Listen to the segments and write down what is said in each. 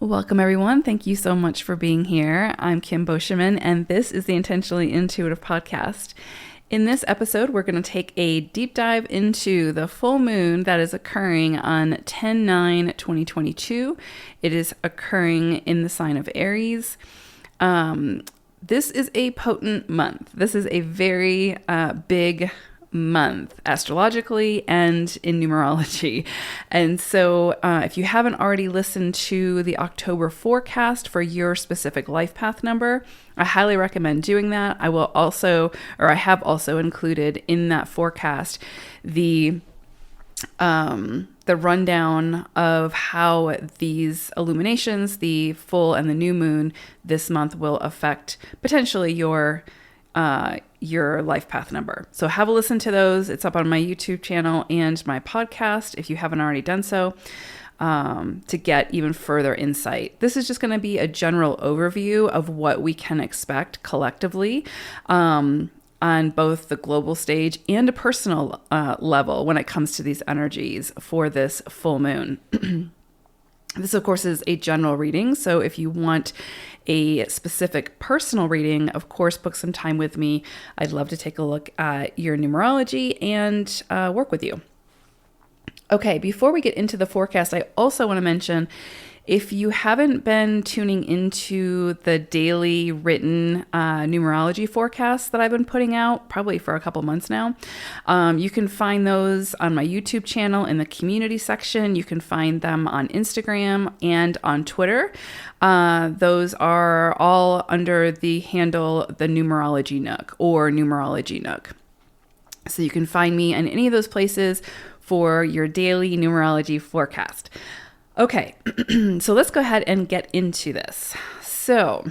Welcome, everyone. Thank you so much for being here. I'm Kim Boscheman, and this is the Intentionally Intuitive podcast. In this episode, we're going to take a deep dive into the full moon that is occurring on 10/9/2022. It is occurring in the sign of Aries. This is a potent month. This is a very big month astrologically and in numerology. And so if you haven't already listened to the October forecast for your specific life path number, I highly recommend doing that. I have also included in that forecast the rundown of how these illuminations, the full and the new moon this month, will affect potentially your life path number. So have a listen to those. It's up on my YouTube channel and my podcast if you haven't already done so, to get even further insight. This is just going to be a general overview of what we can expect collectively on both the global stage and a personal level when it comes to these energies for this full moon. This, of course, is a general reading. So if you want a specific personal reading, of course, book some time with me. I'd love to take a look at your numerology and work with you. Okay, before we get into the forecast, I also want to mention, if you haven't been tuning into the daily written numerology forecasts that I've been putting out, probably for a couple months now, you can find those on my YouTube channel in the community section. You can find them on Instagram and on Twitter. Those are all under the handle The Numerology Nook or Numerology Nook. So you can find me in any of those places for your daily numerology forecast. Okay, so let's go ahead and get into this. So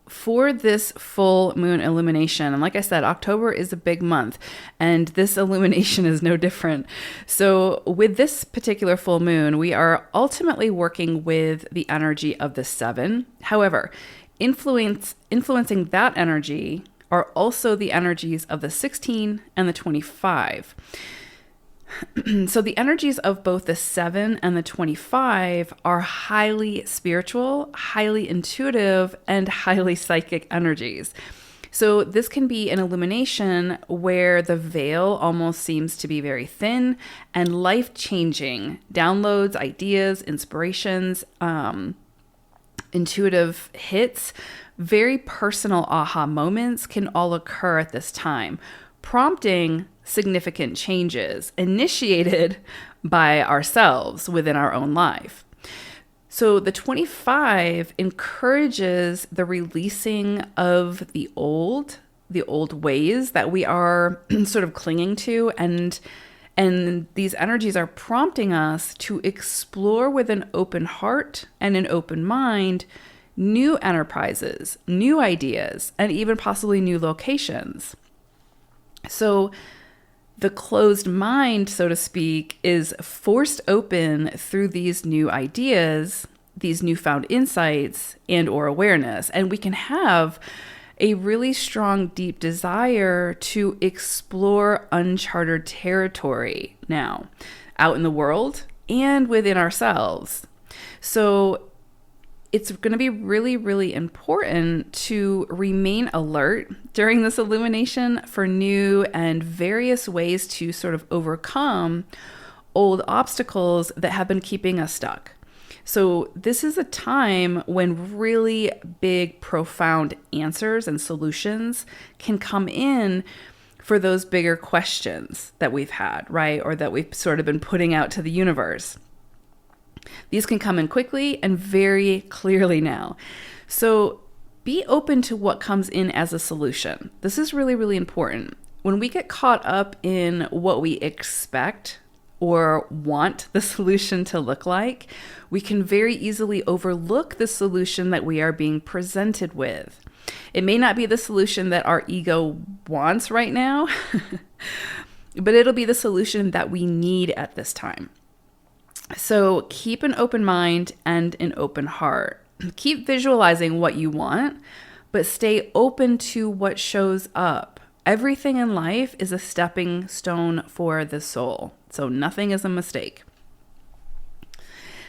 for this full moon illumination, and like I said, October is a big month, and this illumination is no different. So with this particular full moon, we are ultimately working with the energy of the 7. However, influencing that energy are also the energies of the 16 and the 25. So the energies of both the 7 and the 25 are highly spiritual, highly intuitive, and highly psychic energies. So this can be an illumination where the veil almost seems to be very thin, and life-changing downloads, ideas, inspirations, intuitive hits, very personal aha moments can all occur at this time, prompting significant changes initiated by ourselves within our own life. So the 25 encourages the releasing of the old ways that we are sort of clinging to, and these energies are prompting us to explore with an open heart and an open mind new enterprises, new ideas, and even possibly new locations. So the closed mind, so to speak, is forced open through these new ideas, these newfound insights and or awareness. And we can have a really strong, deep desire to explore uncharted territory now out in the world and within ourselves. So it's going to be really, really important to remain alert during this illumination for new and various ways to sort of overcome old obstacles that have been keeping us stuck. So this is a time when really big, profound answers and solutions can come in for those bigger questions that we've had, right? Or that we've sort of been putting out to the universe. These can come in quickly and very clearly now. So be open to what comes in as a solution. This is really, really important. When we get caught up in what we expect or want the solution to look like, we can very easily overlook the solution that we are being presented with. It may not be the solution that our ego wants right now, but it'll be the solution that we need at this time. So keep an open mind and an open heart. Keep visualizing what you want, but stay open to what shows up. Everything in life is a stepping stone for the soul, so nothing is a mistake.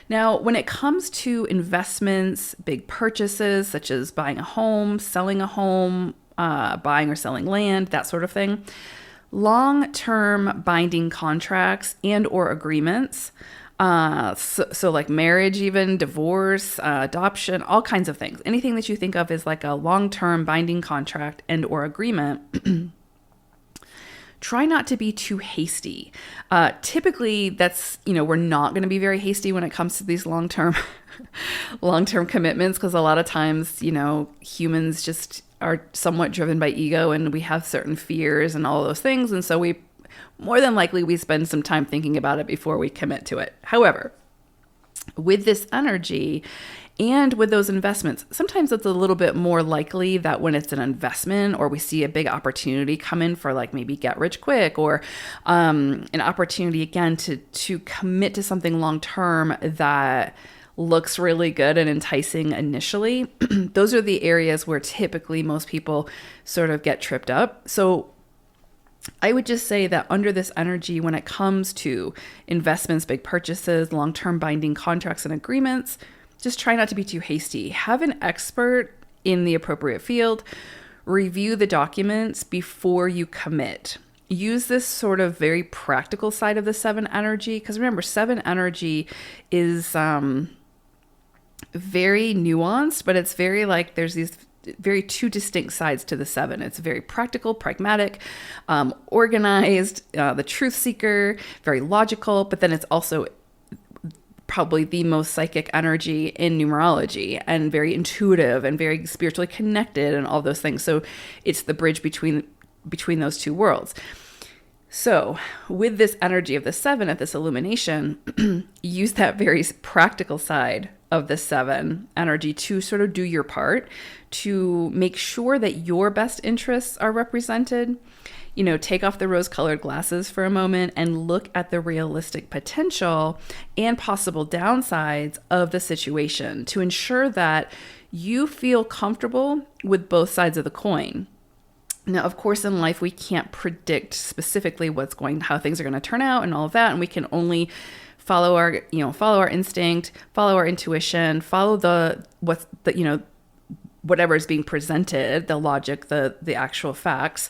Now, when it comes to investments, big purchases such as buying a home, selling a home, buying or selling land, that sort of thing, long-term binding contracts and or agreements, so like marriage, even divorce, adoption, all kinds of things. Anything that you think of as like a long-term binding contract and or agreement, try not to be too hasty. Typically, that's, we're not going to be very hasty when it comes to these long-term commitments, because a lot of times, humans just are somewhat driven by ego, and we have certain fears and all those things. And so more than likely, we spend some time thinking about it before we commit to it. However, with this energy and with those investments, sometimes it's a little bit more likely that when it's an investment or we see a big opportunity come in for like maybe get rich quick, or an opportunity again to commit to something long term that looks really good and enticing initially, those are the areas where typically most people sort of get tripped up. So I would just say that under this energy, when it comes to investments, big purchases, long-term binding contracts and agreements, just try not to be too hasty. Have an expert in the appropriate field review the documents before you commit. Use this sort of very practical side of the 7 energy, because remember, 7 energy is very nuanced, but it's very like there's these very 2 distinct sides to the 7. It's very practical, pragmatic, organized, the truth seeker, very logical, but then it's also probably the most psychic energy in numerology, and very intuitive and very spiritually connected and all those things. So it's the bridge between those 2 worlds. So with this energy of the 7 at this illumination, use that very practical side of the 7 energy to sort of do your part to make sure that your best interests are represented. Take off the rose-colored glasses for a moment and look at the realistic potential and possible downsides of the situation to ensure that you feel comfortable with both sides of the coin. Now, of course, in life, we can't predict specifically how things are going to turn out and all of that. And we can only follow our instinct, follow our intuition, follow whatever is being presented, the logic, the actual facts,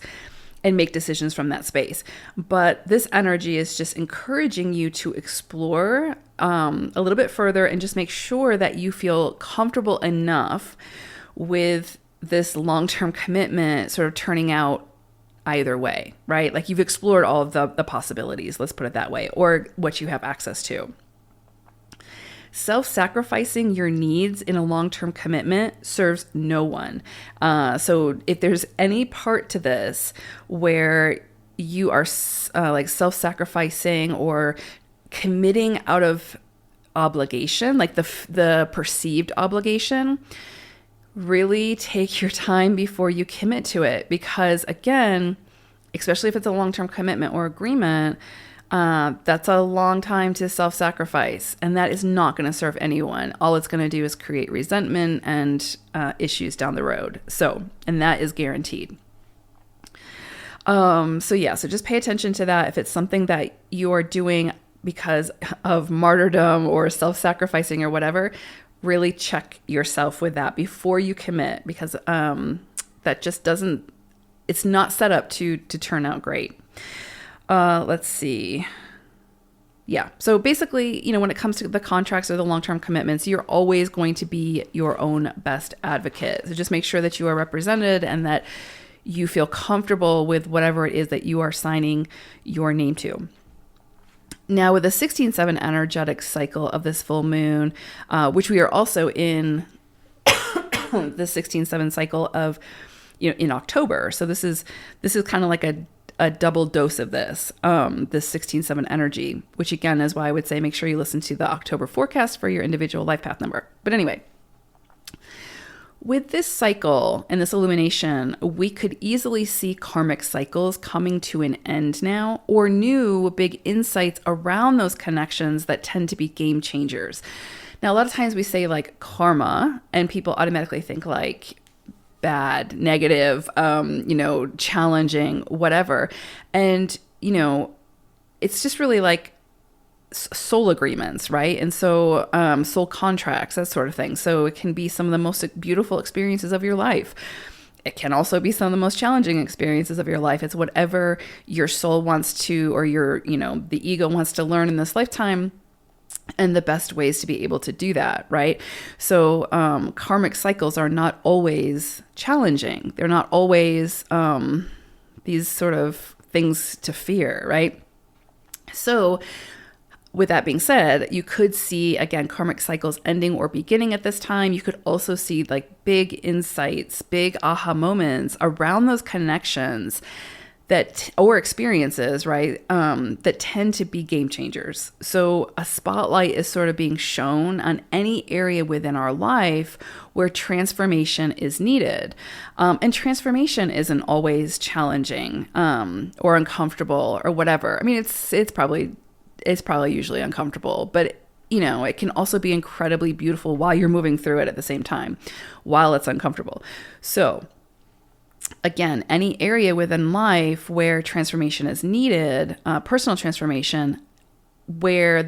and make decisions from that space. But this energy is just encouraging you to explore a little bit further and just make sure that you feel comfortable enough with this long-term commitment sort of turning out either way, right? Like you've explored all of the possibilities, let's put it that way, or what you have access to. Self-sacrificing your needs in a long-term commitment serves no one. So if there's any part to this where you are like self-sacrificing or committing out of obligation, like the perceived obligation, really take your time before you commit to it. Because again, especially if it's a long-term commitment or agreement, that's a long time to self-sacrifice, and that is not going to serve anyone. All it's going to do is create resentment and issues down the road. And that is guaranteed. So just pay attention to that. If it's something that you're doing because of martyrdom or self-sacrificing or whatever, really check yourself with that before you commit, because that just it's not set up to turn out great. Let's see. Yeah. So basically, when it comes to the contracts or the long-term commitments, you're always going to be your own best advocate. So just make sure that you are represented and that you feel comfortable with whatever it is that you are signing your name to. Now, with the 16/7 energetic cycle of this full moon, which we are also in the 16/7 cycle of, in October. So this is kind of like a double dose of this 16/7 energy, which again is why I would say make sure you listen to the October forecast for your individual life path number. But anyway, with this cycle and this illumination, we could easily see karmic cycles coming to an end now, or new big insights around those connections that tend to be game changers. Now, a lot of times we say like karma, and people automatically think like bad, negative, challenging, whatever. And, it's just really like soul agreements, right? And so soul contracts, that sort of thing. So it can be some of the most beautiful experiences of your life. It can also be some of the most challenging experiences of your life. It's whatever your soul wants to, or the ego wants to learn in this lifetime, and the best ways to be able to do that, right? So karmic cycles are not always challenging. They're not always these sort of things to fear, right? So with that being said, you could see, again, karmic cycles ending or beginning at this time. You could also see like big insights, big aha moments around those connections or experiences, right, that tend to be game changers. So a spotlight is sort of being shown on any area within our life where transformation is needed. And transformation isn't always challenging or uncomfortable or whatever. I mean, it's probably usually uncomfortable, but it can also be incredibly beautiful while you're moving through it at the same time, while it's uncomfortable. So again, any area within life where transformation is needed, personal transformation, where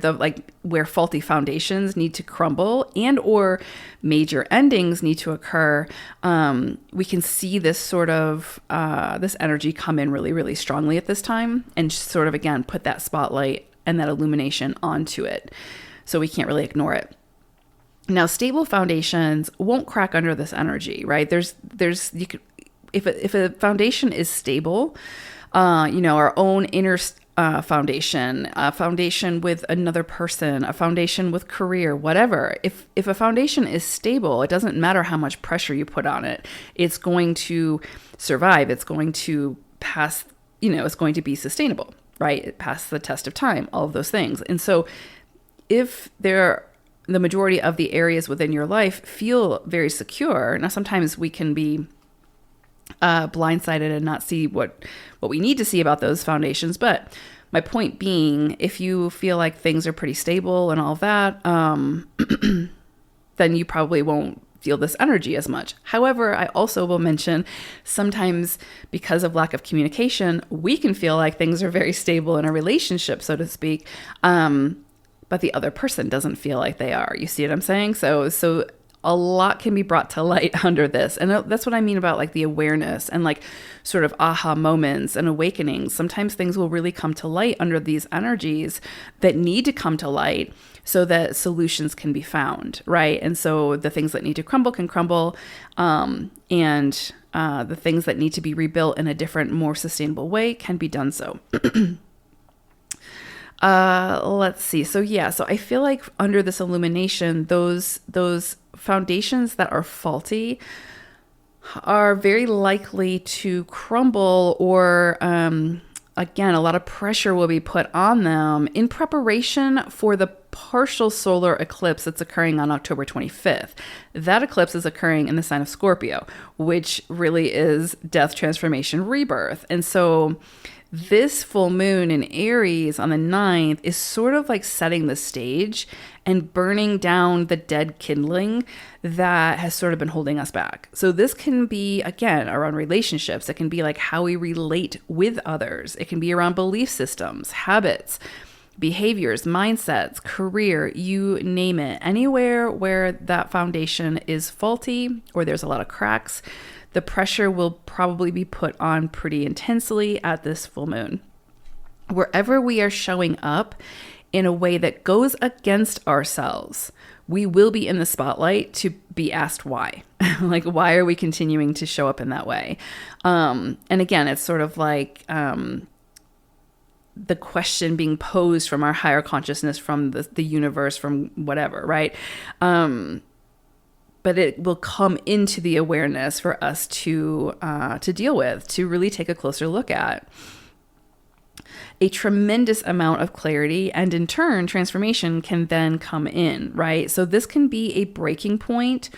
faulty foundations need to crumble and or major endings need to occur, we can see this sort of this energy come in really, really strongly at this time, and sort of again put that spotlight and that illumination onto it. So we can't really ignore it. Now, stable foundations won't crack under this energy, right? If a foundation is stable, our own inner foundation, a foundation with another person, a foundation with career, whatever. If a foundation is stable, it doesn't matter how much pressure you put on it. It's going to survive. It's going to pass, it's going to be sustainable, right? It passed the test of time, all of those things. And so if the majority of the areas within your life feel very secure, now sometimes we can be blindsided and not see what we need to see about those foundations. But my point being, if you feel like things are pretty stable and all that, then you probably won't feel this energy as much. However, I also will mention sometimes because of lack of communication, we can feel like things are very stable in a relationship, so to speak, but the other person doesn't feel like they are. You see what I'm saying? So a lot can be brought to light under this. And that's what I mean about like the awareness and like sort of aha moments and awakenings. Sometimes things will really come to light under these energies that need to come to light so that solutions can be found, right? And so the things that need to crumble can crumble, and the things that need to be rebuilt in a different, more sustainable way can be done so. Let's see. So I feel like under this illumination, those foundations that are faulty are very likely to crumble, or again, a lot of pressure will be put on them in preparation for the partial solar eclipse that's occurring on October 25th. That eclipse is occurring in the sign of Scorpio, which really is death, transformation, rebirth. And so this full moon in Aries on the 9th is sort of like setting the stage and burning down the dead kindling that has sort of been holding us back. So this can be, again, around relationships. It can be like how we relate with others. It can be around belief systems, habits, behaviors, mindsets, career, you name it. Anywhere where that foundation is faulty or there's a lot of cracks, the pressure will probably be put on pretty intensely at this full moon. Wherever we are showing up in a way that goes against ourselves, we will be in the spotlight to be asked why. Like, why are we continuing to show up in that way? And again, it's sort of like the question being posed from our higher consciousness, from the universe, from whatever, right? But it will come into the awareness for us to deal with, to really take a closer look at. A tremendous amount of clarity and in turn transformation can then come in, right? So this can be a breaking point,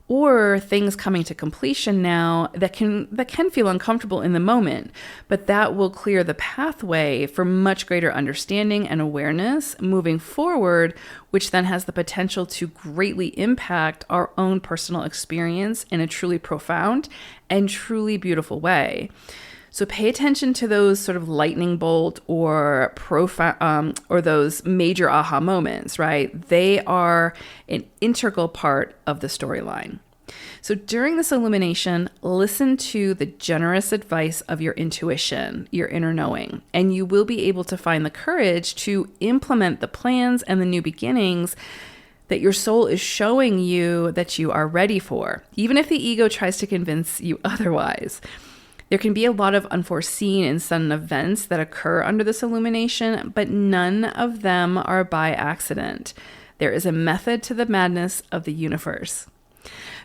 or things coming to completion now that can feel uncomfortable in the moment, but that will clear the pathway for much greater understanding and awareness moving forward, which then has the potential to greatly impact our own personal experience in a truly profound and truly beautiful way. So pay attention to those sort of lightning bolt or profound or those major aha moments, right? They are an integral part of the storyline. So during this illumination, listen to the generous advice of your intuition, your inner knowing, and you will be able to find the courage to implement the plans and the new beginnings that your soul is showing you that you are ready for, even if the ego tries to convince you otherwise. There can be a lot of unforeseen and sudden events that occur under this illumination, but none of them are by accident. There is a method to the madness of the universe.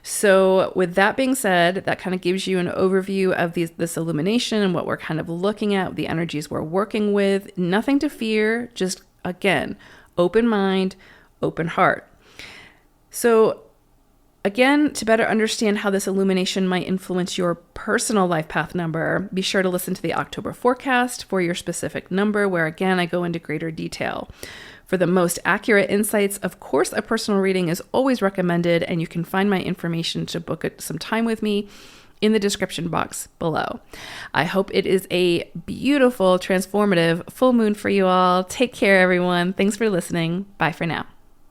So with that being said, that kind of gives you an overview of this illumination and what we're kind of looking at, the energies we're working with. Nothing to fear, just, again, open mind, open heart. So again, to better understand how this illumination might influence your personal life path number, be sure to listen to the October forecast for your specific number, where again, I go into greater detail. For the most accurate insights, of course, a personal reading is always recommended, and you can find my information to book some time with me in the description box below. I hope it is a beautiful, transformative full moon for you all. Take care, everyone. Thanks for listening. Bye for now.